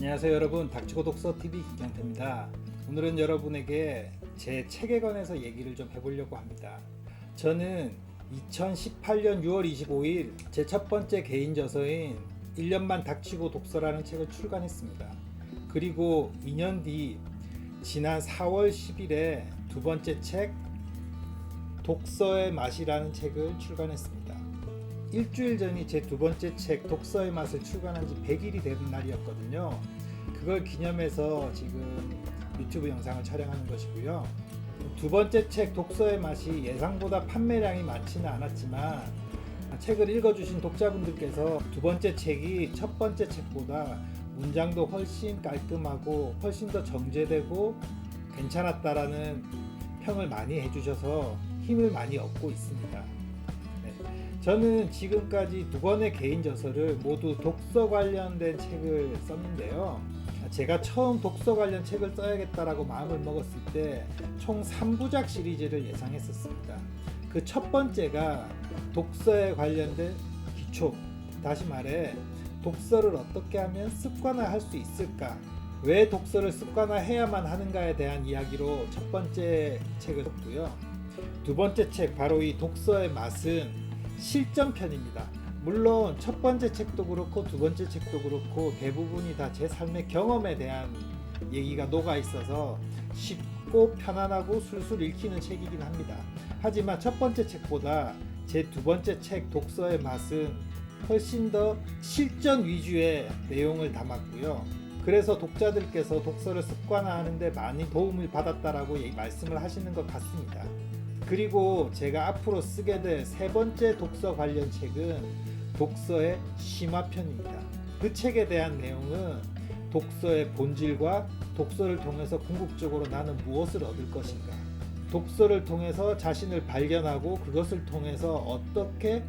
안녕하세요 여러분, 닥치고 독서 TV 김경태입니다. 오늘은 여러분에게 제 책에 관해서 얘기를 좀 해보려고 합니다. 저는 2018년 6월 25일 제 첫 번째 개인 저서인 1년만 닥치고 독서라는 책을 출간했습니다. 그리고 2년 뒤 지난 4월 10일에 두 번째 책 독서의 맛이라는 책을 출간했습니다. 일주일 전이 제 두 번째 책 독서의 맛을 출간한 지 100일이 되는 날이었거든요. 그걸 기념해서 지금 유튜브 영상을 촬영하는 것이고요. 두 번째 책 독서의 맛이 예상보다 판매량이 많지는 않았지만 책을 읽어주신 독자분들께서 두 번째 책이 첫 번째 책보다 문장도 훨씬 깔끔하고 훨씬 더 정제되고 괜찮았다라는 평을 많이 해주셔서 힘을 많이 얻고 있습니다. 저는 지금까지 두 권의 개인 저서를 모두 독서 관련된 책을 썼는데요. 제가 처음 독서 관련 책을 써야겠다라고 마음을 먹었을 때 총 3부작 시리즈를 예상했었습니다. 그 첫 번째가 독서에 관련된 기초, 다시 말해 독서를 어떻게 하면 습관화할 수 있을까, 왜 독서를 습관화해야만 하는가에 대한 이야기로 첫 번째 책을 썼고요. 두 번째 책, 바로 이 독서의 맛은 실전편입니다. 물론 첫 번째 책도 그렇고 두 번째 책도 그렇고 대부분이 다 제 삶의 경험에 대한 얘기가 녹아 있어서 쉽고 편안하고 술술 읽히는 책이긴 합니다. 하지만 첫 번째 책보다 제 두 번째 책 독서의 맛은 훨씬 더 실전 위주의 내용을 담았고요. 그래서 독자들께서 독서를 습관화하는 데 많이 도움을 받았다라고 말씀을 하시는 것 같습니다. 그리고 제가 앞으로 쓰게 될 세 번째 독서 관련 책은 독서의 심화편입니다. 그 책에 대한 내용은 독서의 본질과 독서를 통해서 궁극적으로 나는 무엇을 얻을 것인가, 독서를 통해서 자신을 발견하고 그것을 통해서 어떻게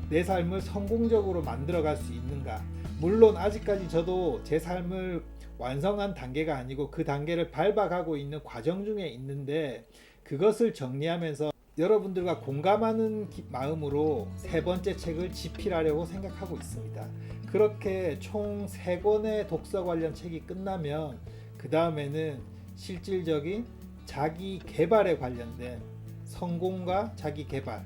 내 삶을 성공적으로 만들어갈 수 있는가. 물론 아직까지 저도 제 삶을 완성한 단계가 아니고 그 단계를 밟아가고 있는 과정 중에 있는데, 그것을 정리하면서 여러분들과 공감하는 마음으로 세 번째 책을 집필하려고 생각하고 있습니다. 그렇게 총 3권의 독서 관련 책이 끝나면 그 다음에는 실질적인 자기 개발에 관련된 성공과 자기 개발,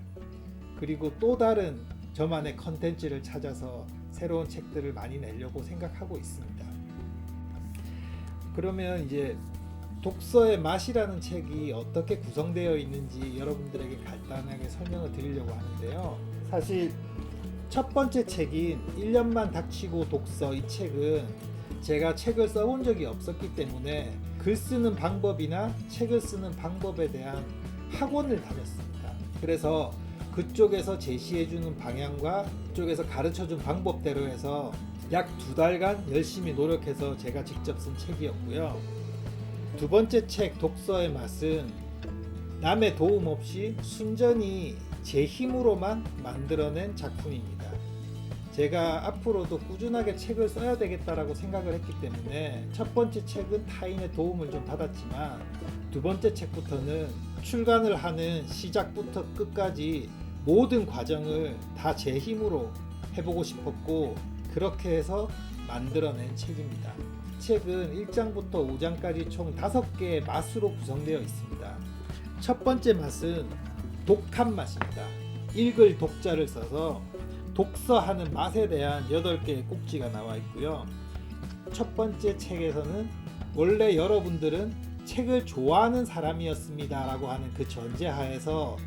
그리고 또 다른 저만의 컨텐츠를 찾아서 새로운 책들을 많이 내려고 생각하고 있습니다. 그러면 이제 독서의 맛이라는 책이 어떻게 구성되어 있는지 여러분들에게 간단하게 설명을 드리려고 하는데요. 사실 첫 번째 책인 1년만 닥치고 독서, 이 책은 제가 책을 써본 적이 없었기 때문에 글 쓰는 방법이나 책을 쓰는 방법에 대한 학원을 다녔습니다. 그래서 그쪽에서 제시해주는 방향과 그쪽에서 가르쳐준 방법대로 해서 약 2달간 열심히 노력해서 제가 직접 쓴 책이었고요. 두 번째 책 독서의 맛은 남의 도움 없이 순전히 제 힘으로만 만들어낸 작품입니다. 제가 앞으로도 꾸준하게 책을 써야 되겠다라고 생각을 했기 때문에 첫 번째 책은 타인의 도움을 좀 받았지만 두 번째 책부터는 출간을 하는 시작부터 끝까지 모든 과정을 다 제 힘으로 해보고 싶었고, 그렇게 해서 만들어낸 책입니다. 책은 1장부터 5장까지 총 5개의 맛으로 구성되어 있습니다. 첫 번째 맛은 독한 맛입니다. 읽을 독자를 써서 독서하는 맛에 대한 8개의 꼭지가 나와 있고요. 첫 번째 책에서는 원래 여러분들은 책을 좋아하는 사람이었습니다 라고 하는 그 전제하에서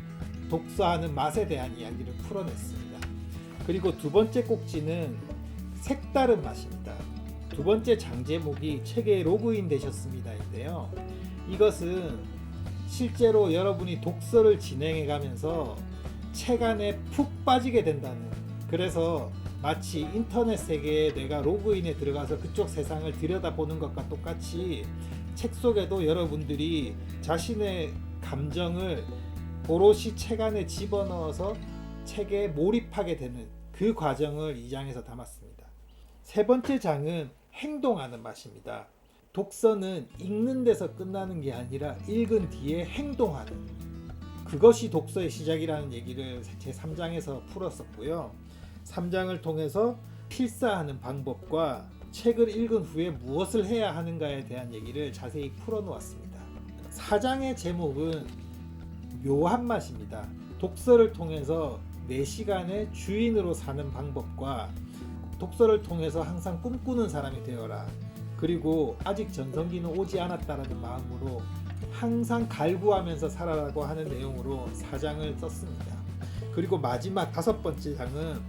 독서하는 맛에 대한 이야기를 풀어냈습니다. 그리고 두 번째 꼭지는 색다른 맛입니다. 두 번째 장 제목이 책에 로그인 되셨습니다인데요. 이것은 실제로 여러분이 독서를 진행해 가면서 책 안에 푹 빠지게 된다는, 그래서 마치 인터넷 세계에 내가 로그인에 들어가서 그쪽 세상을 들여다보는 것과 똑같이 책 속에도 여러분들이 자신의 감정을 오롯이 책 안에 집어넣어서 책에 몰입하게 되는 그 과정을 이 장에서 담았습니다. 세 번째 장은 행동하는 맛입니다. 독서는 읽는 데서 끝나는 게 아니라 읽은 뒤에 행동하는, 그것이 독서의 시작이라는 얘기를 제 3장에서 풀었었고요. 3장을 통해서 필사하는 방법과 책을 읽은 후에 무엇을 해야 하는가에 대한 얘기를 자세히 풀어놓았습니다. 4장의 제목은 묘한 맛입니다. 독서를 통해서 내 시간의 주인으로 사는 방법과 독서를 통해서 항상 꿈꾸는 사람이 되어라. 그리고 아직 전성기는 오지 않았다라는 마음으로 항상 갈구하면서 살아라고 하는 내용으로 4장을 썼습니다. 그리고 마지막 5번째 장은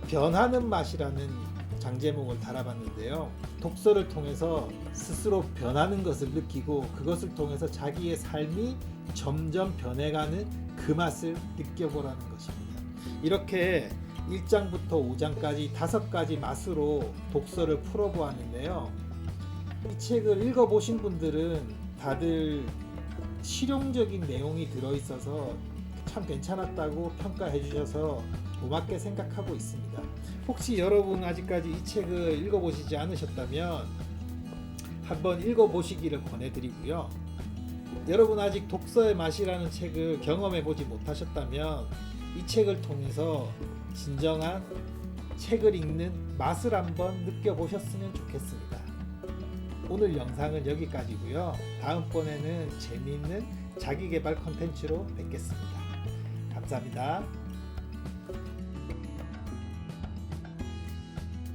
변하는 맛이라는 장제목을 달아봤는데요. 독서를 통해서 스스로 변하는 것을 느끼고 그것을 통해서 자기의 삶이 점점 변해가는 그 맛을 느껴보라는 것입니다. 이렇게 1장부터 5장까지 5가지 맛으로 독서를 풀어보았는데요. 이 책을 읽어보신 분들은 다들 실용적인 내용이 들어있어서 참 괜찮았다고 평가해 주셔서 고맙게 생각하고 있습니다. 혹시 여러분 아직까지 이 책을 읽어보시지 않으셨다면 한번 읽어보시기를 권해드리고요. 여러분 아직 독서의 맛이라는 책을 경험해보지 못하셨다면 이 책을 통해서 진정한 책을 읽는 맛을 한번 느껴보셨으면 좋겠습니다. 오늘 영상은 여기까지고요. 다음번에는 재미있는 자기계발 콘텐츠로 뵙겠습니다. 감사합니다.